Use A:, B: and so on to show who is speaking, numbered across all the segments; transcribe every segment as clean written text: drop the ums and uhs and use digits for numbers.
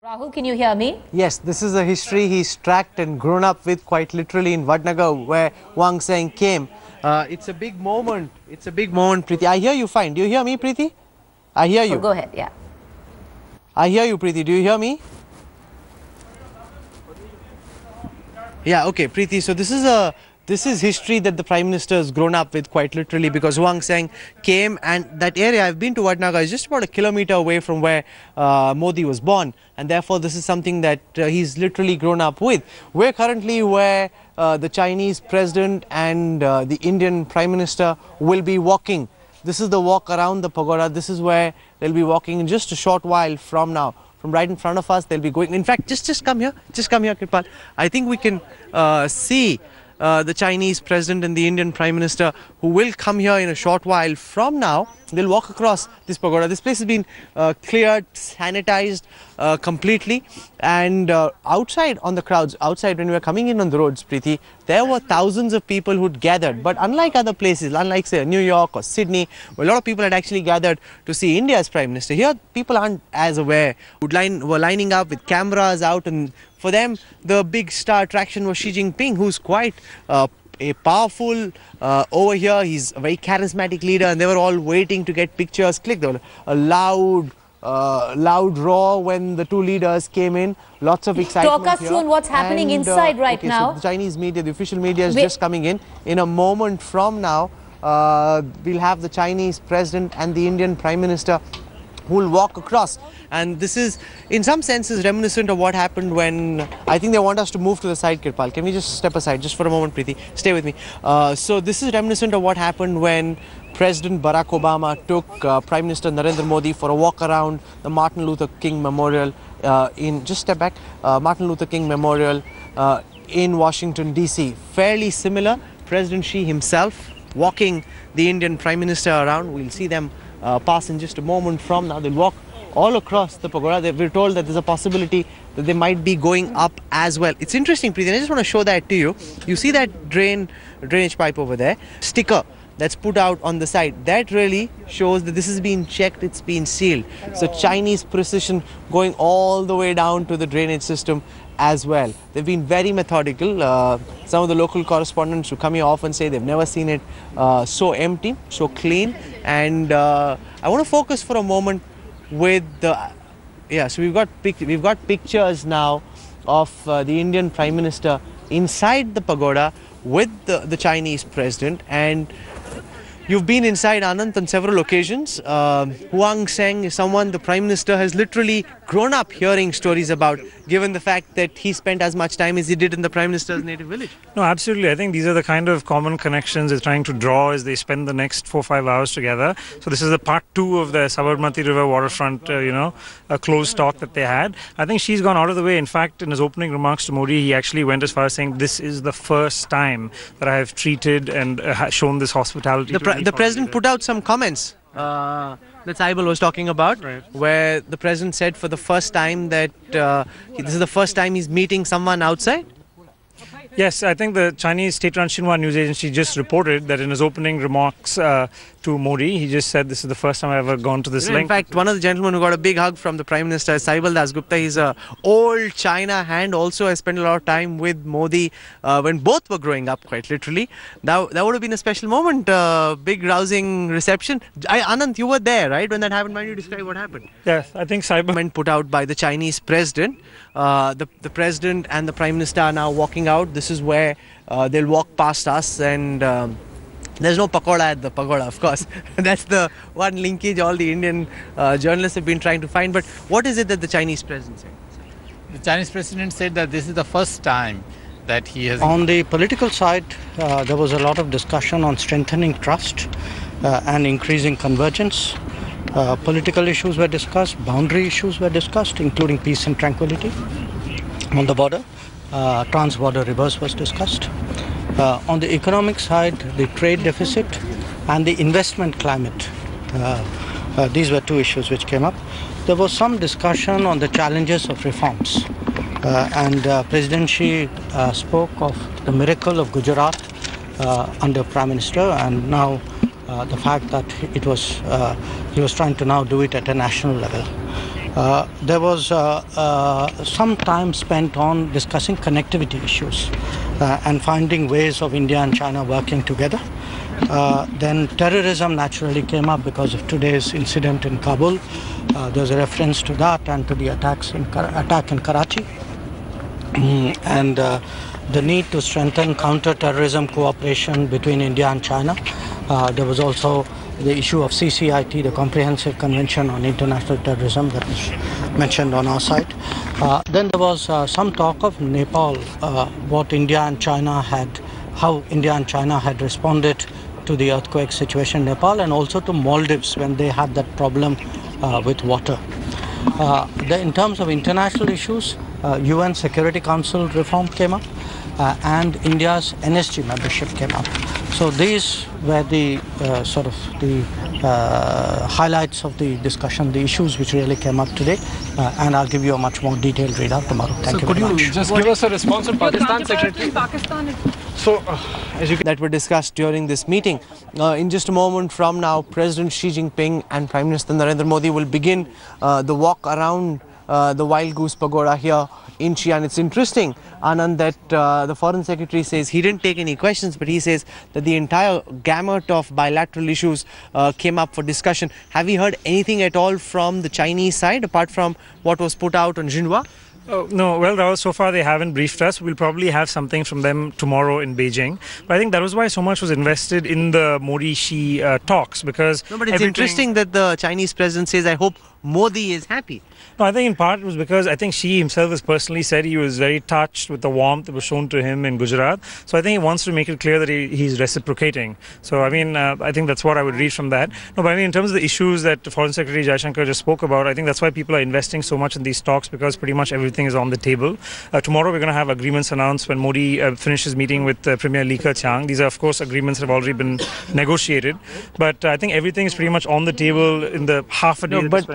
A: Rahul, can you hear me?
B: Yes, this is a history he's tracked and grown up with quite literally in Vadnagar, where Wang Seng came. It's a big moment. It's a big moment, Preeti. I hear you fine. Do you hear me, Preeti? I hear you.
A: Oh, go ahead, yeah.
B: I hear you, Preeti. Do you hear me? Yeah, okay, Preeti. So this is history that the Prime Minister has grown up with quite literally, because Wang Seng came, and that area, I've been to Vadnagar, is just about a kilometer away from where Modi was born, and therefore this is something that he's literally grown up with. We're currently where the Chinese President and the Indian Prime Minister will be walking. This is the walk around the pagoda. This is where they'll be walking in just a short while from now. From right in front of us, they'll be going. In fact, just come here. Just come here, Kirpal. I think we can see the Chinese President and the Indian Prime Minister, who will come here in a short while from now. They'll walk across this pagoda. This place has been cleared, sanitized completely, and outside on the crowds, outside when we were coming in on the roads, Preeti, there were thousands of people who'd gathered. But unlike other places, unlike say New York or Sydney, where a lot of people had actually gathered to see India's Prime Minister, here people aren't as aware. Were lining up with cameras out, and for them the big star attraction was Xi Jinping, who's quite a powerful over here. He's a very charismatic leader, and they were all waiting to get pictures clicked. There was a loud roar when the two leaders came in. Lots of excitement.
A: Talk us through on what's happening inside right now.
B: So the Chinese media, the official media, is just coming in. In a moment from now, we'll have the Chinese President and the Indian Prime Minister who will walk across. And this is, in some senses, reminiscent of what happened when, I think they want us to move to the side, Kirpal. Can we just step aside just for a moment, Preeti? Stay with me. So this is reminiscent of what happened when President Barack Obama took Prime Minister Narendra Modi for a walk around the Martin Luther King Memorial just step back, Martin Luther King Memorial in Washington, D.C. Fairly similar. President Xi himself walking the Indian Prime Minister around. We'll see them pass in just a moment from now. They'll walk all across the pagoda. We're told that there's a possibility that they might be going up as well. It's interesting, Preeti. I just want to show that to you. You see that drainage pipe over there? Sticker that's put out on the side. That really shows that this has been checked, it's been sealed. So Chinese precision going all the way down to the drainage system as well. They've been very methodical. Some of the local correspondents who come here often say they've never seen it so empty, so clean. And I want to focus for a moment with the, so we've got pictures now of the Indian Prime Minister inside the pagoda with the Chinese President. And you've been inside, Anand, on several occasions. Wang Seng is someone the Prime Minister has literally grown up hearing stories about, given the fact that he spent as much time as he did in the Prime Minister's native village.
C: No, absolutely. I think these are the kind of common connections they're trying to draw as they spend the next 4 or 5 hours together. So this is the part 2 of the Sabarmati River waterfront, a closed talk that they had. I think she's gone out of the way. In fact, in his opening remarks to Modi, he actually went as far as saying, this is the first time that I have treated and shown this hospitality.
B: The President put out some comments that Saibal was talking about, right, where the President said for the first time that this is the first time he's meeting someone outside.
C: Yes, I think the Chinese state-run Xinhua news agency just reported that in his opening remarks to Modi, he just said this is the first time I've ever gone to this length.
B: In fact, one of the gentlemen who got a big hug from the Prime Minister, Saibal Dasgupta, he's an old China hand, also has spent a lot of time with Modi when both were growing up, quite literally. That would have been a special moment, big rousing reception. Anand, you were there, right, when that happened? Why don't you describe what happened?
C: Yes, I think Saibal
B: put out by the Chinese President. The President and the Prime Minister are now walking out. This is where they'll walk past us, and there's no pagoda at the pagoda, of course. That's the one linkage all the Indian journalists have been trying to find. But what is it that the Chinese President said?
D: The Chinese President said that this is the first time that he has...
E: On the political side, there was a lot of discussion on strengthening trust and increasing convergence. Political issues were discussed, boundary issues were discussed, including peace and tranquility on the border. Trans-border rivers was discussed. On the economic side, the trade deficit and the investment climate. These were two issues which came up. There was some discussion on the challenges of reforms. And President Xi spoke of the miracle of Gujarat under Prime Minister, and now the fact that he was trying to now do it at a national level. There was some time spent on discussing connectivity issues and finding ways of India and China working together. Then terrorism naturally came up because of today's incident in Kabul. There's a reference to that and to the attack in Karachi. And the need to strengthen counter-terrorism cooperation between India and China. There was also the issue of CCIT, the Comprehensive Convention on International Terrorism, that was mentioned on our side. Then there was some talk of Nepal, what India and China had, how India and China had responded to the earthquake situation in Nepal, and also to Maldives when they had that problem with water. In terms of international issues, UN Security Council reform came up, and India's NSG membership came up. So these were the sort of the highlights of the discussion, the issues which really came up today, and I'll give you a much more detailed readout tomorrow. Thank you very much.
F: Could you just give us a response on Pakistan, Secretary? So,
B: that were discussed during this meeting. In just a moment from now, President Xi Jinping and Prime Minister Narendra Modi will begin the walk around the Wild Goose Pagoda here in Xi'an. It's interesting, Anand, that the Foreign Secretary says he didn't take any questions, but he says that the entire gamut of bilateral issues came up for discussion. Have you heard anything at all from the Chinese side, apart from what was put out on Xinhua?
C: Oh, no, well, Rahul, so far they haven't briefed us. We'll probably have something from them tomorrow in Beijing. But I think that was why so much was invested in the Modi-Xi talks, because...
B: No, but it's interesting that the Chinese president says, I hope Modi is happy.
C: No, I think in part it was because I think Xi himself has personally said he was very touched with the warmth that was shown to him in Gujarat. So I think he wants to make it clear that he's reciprocating. So I mean, I think that's what I would read from that. No, but I mean, in terms of the issues that the Foreign Secretary Jaishankar just spoke about, I think that's why people are investing so much in these talks, because pretty much everything is on the table. Tomorrow we're going to have agreements announced when Modi finishes meeting with Premier Li Keqiang. These are, of course, agreements that have already been negotiated. But I think everything is pretty much on the table in the half a day.
B: No, but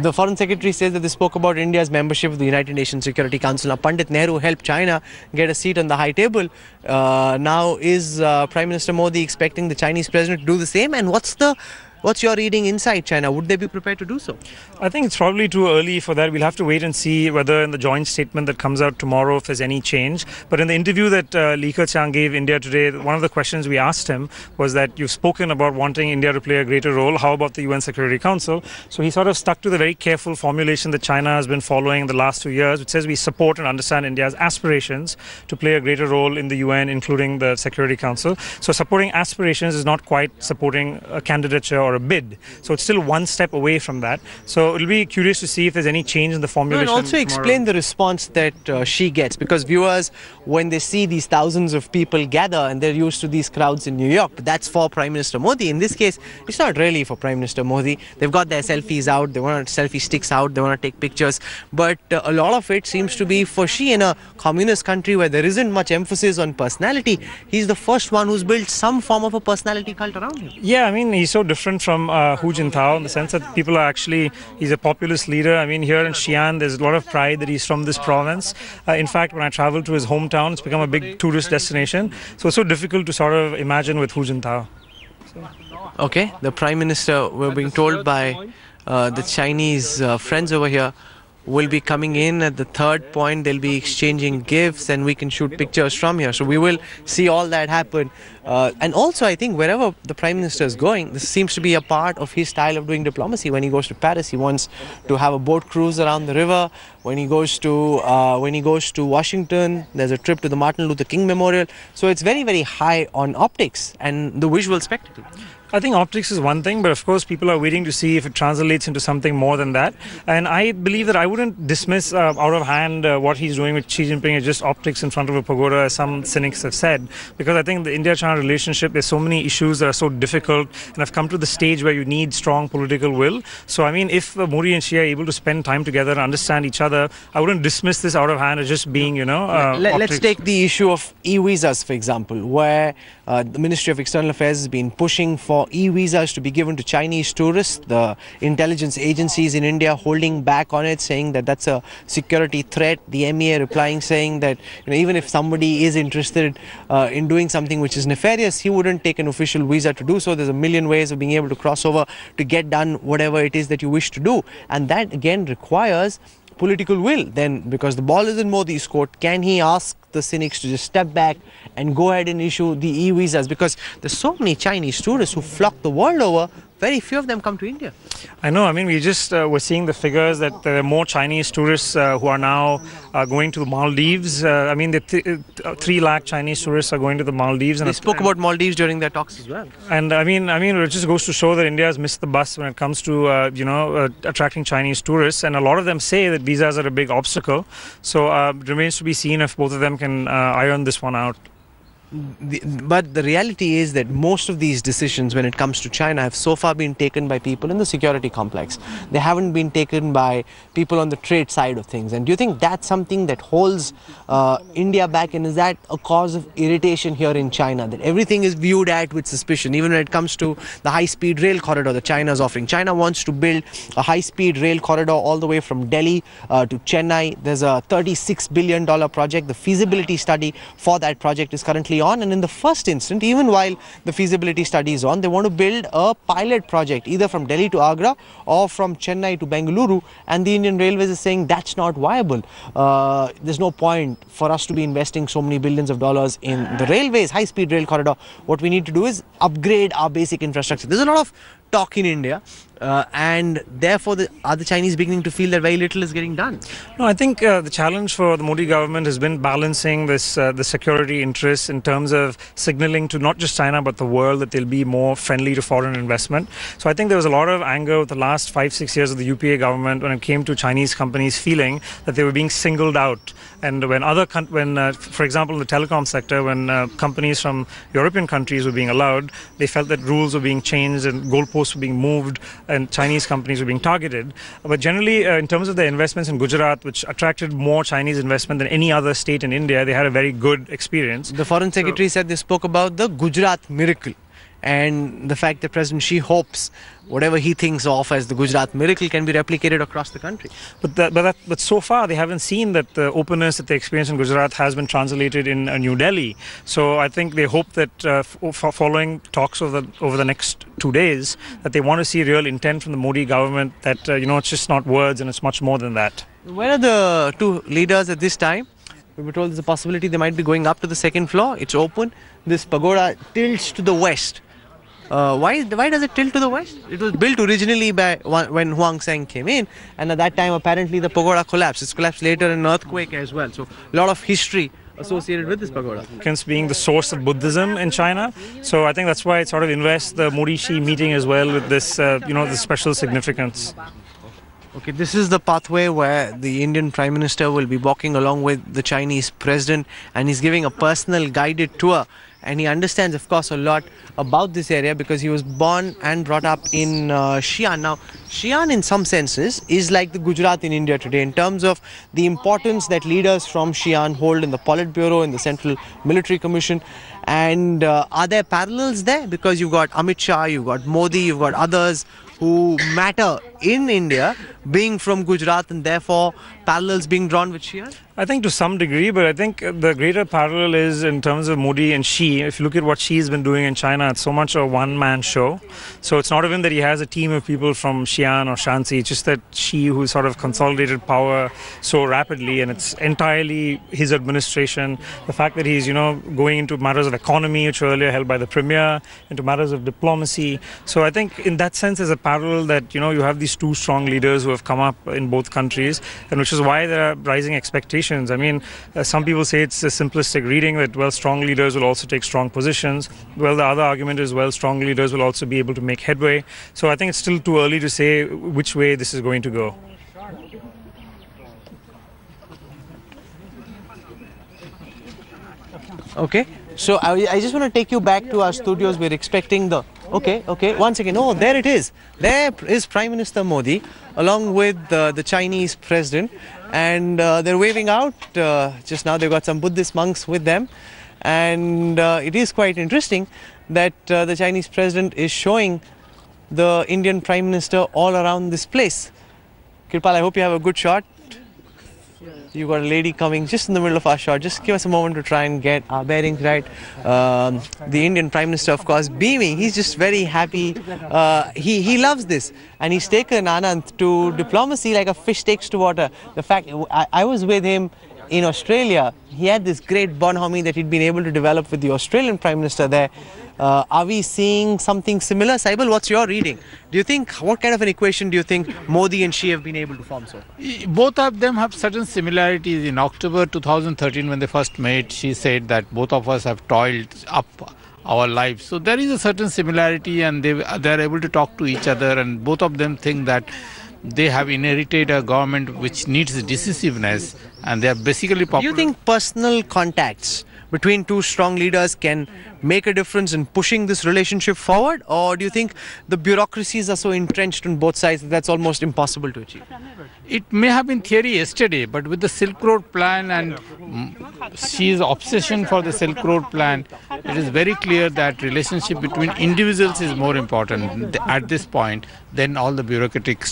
B: the Foreign Secretary says that they spoke about India's membership of the United Nations Security Council. Now, Pandit Nehru helped China get a seat on the high table. Now, is Prime Minister Modi expecting the Chinese president to do the same? And what's your reading inside China? Would they be prepared to do so?
C: I think it's probably too early for that. We'll have to wait and see whether in the joint statement that comes out tomorrow, if there's any change. But in the interview that Li Keqiang gave India today, one of the questions we asked him was that you've spoken about wanting India to play a greater role. How about the UN Security Council? So he sort of stuck to the very careful formulation that China has been following in the last 2 years, which says we support and understand India's aspirations to play a greater role in the UN, including the Security Council. So supporting aspirations is not quite supporting a candidature or a bid. So it's still one step away from that. So it'll be curious to see if there's any change in the formulation.
B: And also explain the response that she gets, because viewers, when they see these thousands of people gather, and they're used to these crowds in New York, but that's for Prime Minister Modi. In this case, it's not really for Prime Minister Modi. They've got their selfies out, they want selfie sticks out, they want to take pictures, but a lot of it seems to be for Xi. In a communist country where there isn't much emphasis on personality, he's the first one who's built some form of a personality cult around him.
C: Yeah, I mean, he's so different from Hu Jintao in the sense that people are actually, he's a populist leader. I mean, here in Xi'an, there's a lot of pride that he's from this province. In fact, when I travel to his hometown, it's become a big tourist destination. So it's so difficult to sort of imagine with Hu Jintao.
B: Okay, the Prime Minister, we're being told by the Chinese friends over here, will be coming in at the third point. They'll be exchanging gifts and we can shoot pictures from here. So we will see all that happen. And also, I think wherever the Prime Minister is going, this seems to be a part of his style of doing diplomacy. When he goes to Paris, he wants to have a boat cruise around the river. When he goes to Washington, there's a trip to the Martin Luther King Memorial. So it's very, very high on optics and the visual spectacle.
C: I think optics is one thing, but of course people are waiting to see if it translates into something more than that. And I believe that I wouldn't dismiss out of hand what he's doing with Xi Jinping as just optics in front of a pagoda, as some cynics have said. Because I think the India-China relationship, there's so many issues that are so difficult and have come to the stage where you need strong political will. So I mean, if Modi and Xi are able to spend time together and understand each other, I wouldn't dismiss this out of hand as just being, you know,
B: let's take the issue of e-visas, for example, where the Ministry of External Affairs has been pushing for e-visas to be given to Chinese tourists. The intelligence agencies in India holding back on it, saying that that's a security threat. The MEA replying saying that, you know, even if somebody is interested in doing something which is nefarious, nefarious, he wouldn't take an official visa to do so. There's a million ways of being able to cross over to get done whatever it is that you wish to do. And that again requires political will. Then, because the ball is in Modi's court, can he ask the cynics to just step back and go ahead and issue the e-visas? Because there's so many Chinese tourists who flock the world over, very few of them come to India.
C: I know. I mean, we just were seeing the figures that there are more Chinese tourists who are now going to the Maldives. I mean, the 3 lakh Chinese tourists are going to the Maldives.
B: They spoke about Maldives during their talks as well.
C: And I mean, it just goes to show that India has missed the bus when it comes to attracting Chinese tourists. And a lot of them say that visas are a big obstacle. So it remains to be seen if both of them can iron this one out.
B: But the reality is that most of these decisions when it comes to China have so far been taken by people in the security complex. They haven't been taken by people on the trade side of things. And do you think that's something that holds India back? And is that a cause of irritation here in China, that everything is viewed at with suspicion, even when it comes to the high-speed rail corridor that China is offering? China wants to build a high-speed rail corridor all the way from Delhi to Chennai. There's a $36 billion project. The feasibility study for that project is currently on, and in the first instant, even while the feasibility study is on, they want to build a pilot project either from Delhi to Agra or from Chennai to Bengaluru, and the Indian Railways is saying that's not viable. There's no point for us to be investing so many billions of dollars in the railways, high-speed rail corridor. What we need to do is upgrade our basic infrastructure. There's a lot of talk in India, and therefore are the Chinese beginning to feel that very little is getting done?
C: No, I think the challenge for the Modi government has been balancing this the security interests in terms of signaling to not just China but the world that they'll be more friendly to foreign investment. So I think there was a lot of anger with the last 5-6 years of the UPA government when it came to Chinese companies feeling that they were being singled out. And when for example, in the telecom sector, when companies from European countries were being allowed, they felt that rules were being changed and goalposts were being moved and Chinese companies were being targeted. But generally, in terms of their investments in Gujarat, which attracted more Chinese investment than any other state in India, they had a very good experience.
B: The foreign secretary said they spoke about the Gujarat miracle, and the fact that President Xi hopes whatever he thinks of as the Gujarat miracle can be replicated across the country.
C: But so far they haven't seen that the openness that they experienced in Gujarat has been translated in New Delhi. So I think they hope that following talks over the next 2 days, that they want to see real intent from the Modi government, that it's just not words and it's much more than that.
B: Where are the two leaders at this time? We were told there's a possibility they might be going up to the second floor. It's open. This pagoda tilts to the west. Why does it tilt to the west? It was built originally when Huang Seng came in, and at that time apparently the pagoda collapsed. It's collapsed later in an earthquake as well. So a lot of history associated with this pagoda.
C: Being the source of Buddhism in China, so I think that's why it sort of invests the Modi-Xi meeting as well with this, this special significance.
B: Okay, this is the pathway where the Indian Prime Minister will be walking along with the Chinese President, and he's giving a personal guided tour. And he understands, of course, a lot about this area because he was born and brought up in Xi'an. Now, Xi'an in some senses is like the Gujarat in India today in terms of the importance that leaders from Xi'an hold in the Politburo, in the Central Military Commission. And are there parallels there? Because you've got Amit Shah, you've got Modi, you've got others who matter in India being from Gujarat, and therefore parallels being drawn with Xi'an?
C: I think to some degree, but I think the greater parallel is in terms of Modi and Xi. If you look at what Xi has been doing in China, it's so much a one-man show. So it's not even that he has a team of people from Xi'an or Shanxi, it's just that Xi, who sort of consolidated power so rapidly, and it's entirely his administration. The fact that he's, going into matters of economy, which were earlier held by the premier, into matters of diplomacy. So I think in that sense, there's a parallel that, you have these two strong leaders who have come up in both countries, and which is why there are rising expectations. I mean, some people say it's a simplistic reading that, well, strong leaders will also take strong positions. Well, the other argument is, well, strong leaders will also be able to make headway. So I think it's still too early to say which way this is going to go.
B: Okay, so I just want to take you back to our studios. We're expecting the... Okay, once again, oh, there it is. There is Prime Minister Modi along with the Chinese President, and they're waving out. Just now they've got some Buddhist monks with them, and it is quite interesting that the Chinese President is showing the Indian Prime Minister all around this place. Kirpal, I hope you have a good shot. You got a lady coming just in the middle of our shot. Just give us a moment to try and get our bearings right. The Indian Prime Minister, of course, beaming. He's just very happy. He loves this, and he's taken Anand to diplomacy like a fish takes to water. The fact I was with him in Australia, he had this great bonhomie that he'd been able to develop with the Australian Prime Minister there. Are we seeing something similar? Saibal, what's your reading? Do you think, what kind of an equation do you think Modi and Xi have been able to form so far?
D: Both of them have certain similarities. In October 2013, when they first met, she said that both of us have toiled up our lives. So there is a certain similarity, and they are able to talk to each other, and both of them think that they have inherited a government which needs decisiveness, and they are basically popular.
B: Do you think personal contacts between two strong leaders can make a difference in pushing this relationship forward, or do you think the bureaucracies are so entrenched on both sides that that's almost impossible to achieve?
D: It may have been theory yesterday, but with the Silk Road plan and Xi's obsession for the Silk Road plan, it is very clear that relationship between individuals is more important at this point than all the bureaucratic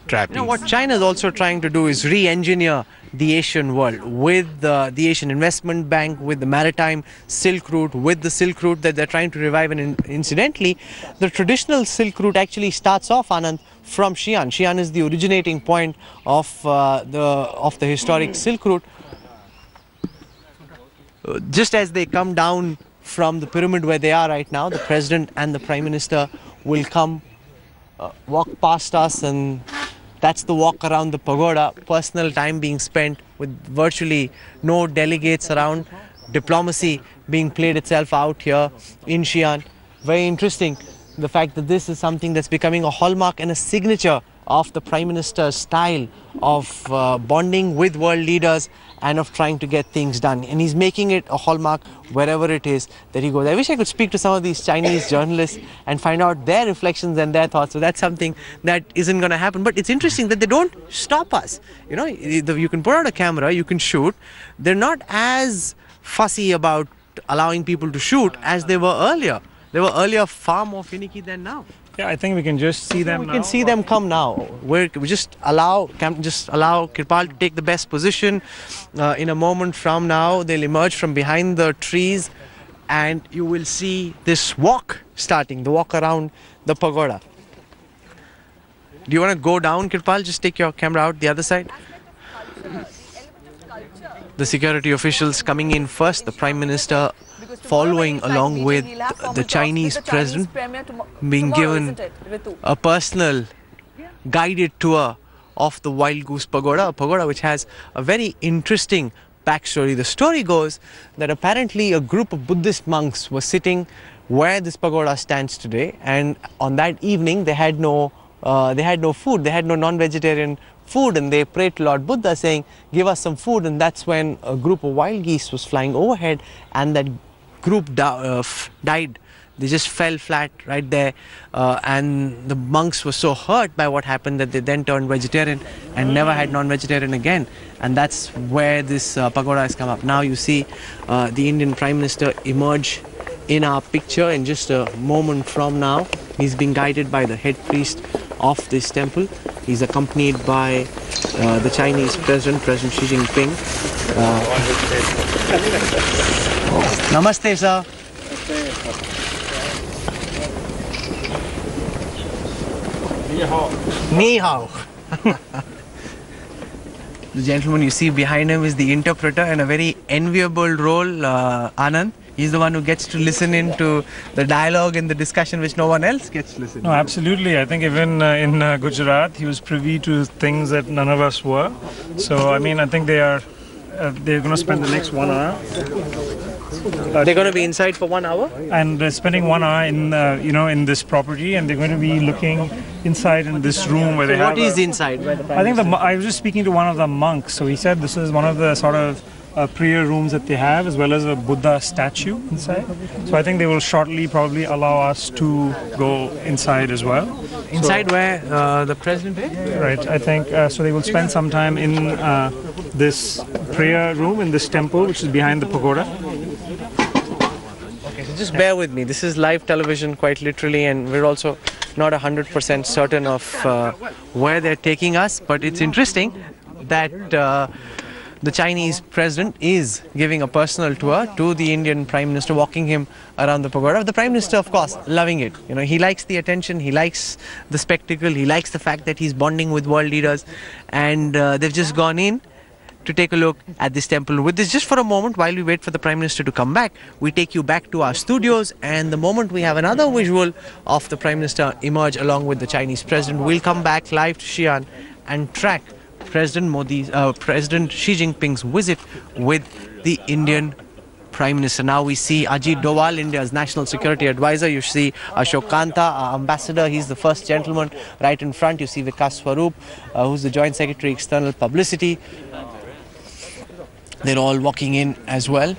D: trappings.
B: You know, what China is also trying to do is re-engineer the Asian world with the Asian Investment Bank, with the maritime Silk Route, with the Silk Route that they're trying to revive. And incidentally, the traditional Silk Route actually starts off, Anand, from Xi'an. Xi'an is the originating point of the historic Silk Route. Just as they come down from the pyramid where they are right now, the President and the Prime Minister will come, walk past us, and that's the walk around the pagoda. Personal time being spent with virtually no delegates around. Diplomacy being played itself out here in Xi'an. Very interesting, the fact that this is something that's becoming a hallmark and a signature of the Prime Minister's style of bonding with world leaders and of trying to get things done. And he's making it a hallmark wherever it is that he goes. I wish I could speak to some of these Chinese journalists and find out their reflections and their thoughts. So that's something that isn't going to happen. But it's interesting that they don't stop us. You know, you can put out a camera, you can shoot. They're not as fussy about allowing people to shoot as they were earlier. They were earlier far more finicky than now.
C: Yeah, I think we can just see them now.
B: We can see them come now. We just allow Kirpal to take the best position. In a moment from now, they'll emerge from behind the trees, and you will see this walk starting, the walk around the pagoda. Do you want to go down, Kirpal? Just take your camera out the other side. The security officials coming in first, the Prime Minister following along with the Chinese President, being given a personal guided tour of the Wild Goose Pagoda, a pagoda which has a very interesting backstory. The story goes that apparently a group of Buddhist monks were sitting where this pagoda stands today, and on that evening they had no food, they had no non-vegetarian food, and they prayed to Lord Buddha saying, give us some food. And that's when a group of wild geese was flying overhead, and that group died. They just fell flat right there, and the monks were so hurt by what happened that they then turned vegetarian and never had non-vegetarian again. And that's where this pagoda has come up. Now you see the Indian Prime Minister emerge in our picture in just a moment from now. He's being guided by the head priest of this temple. He's accompanied by the Chinese President Xi Jinping. Namaste, sir. Ni hao. The gentleman you see behind him is the interpreter, and a very enviable role, Anand. He's the one who gets to listen into the dialogue and the discussion which no one else gets to listen to.
C: No, absolutely. I think even in Gujarat, he was privy to things that none of us were. So, I mean, I think they're going to spend the next 1 hour.
B: They're going to be inside for 1 hour?
C: And they're spending 1 hour in, in this property, and they're going to be looking inside in this room where they have...
B: What is inside?
C: I think I was just speaking to one of the monks. So he said this is one of the sort of prayer rooms that they have, as well as a Buddha statue inside. So I think they will shortly probably allow us to go inside as well.
B: Inside where the president is?
C: Right, I think so they will spend some time in this prayer room in this temple, which is behind the pagoda.
B: Okay, so just bear with me. This is live television quite literally, and we're also not 100% certain of where they're taking us, but it's interesting that the Chinese president is giving a personal tour to the Indian Prime Minister, walking him around the pagoda. The Prime Minister, of course, loving it. You know, he likes the attention, he likes the spectacle, he likes the fact that he's bonding with world leaders, and they've just gone in to take a look at this temple. With this, just for a moment, while we wait for the Prime Minister to come back, we take you back to our studios, and the moment we have another visual of the Prime Minister emerge along with the Chinese President, we'll come back live to Xi'an and track President Xi Jinping's visit with the Indian Prime Minister. Now we see Ajit Doval, India's National Security Advisor. You see Ashok Kanta, our ambassador. He's the first gentleman right in front. You see Vikas Swarup, who's the Joint Secretary External Publicity. They're all walking in as well.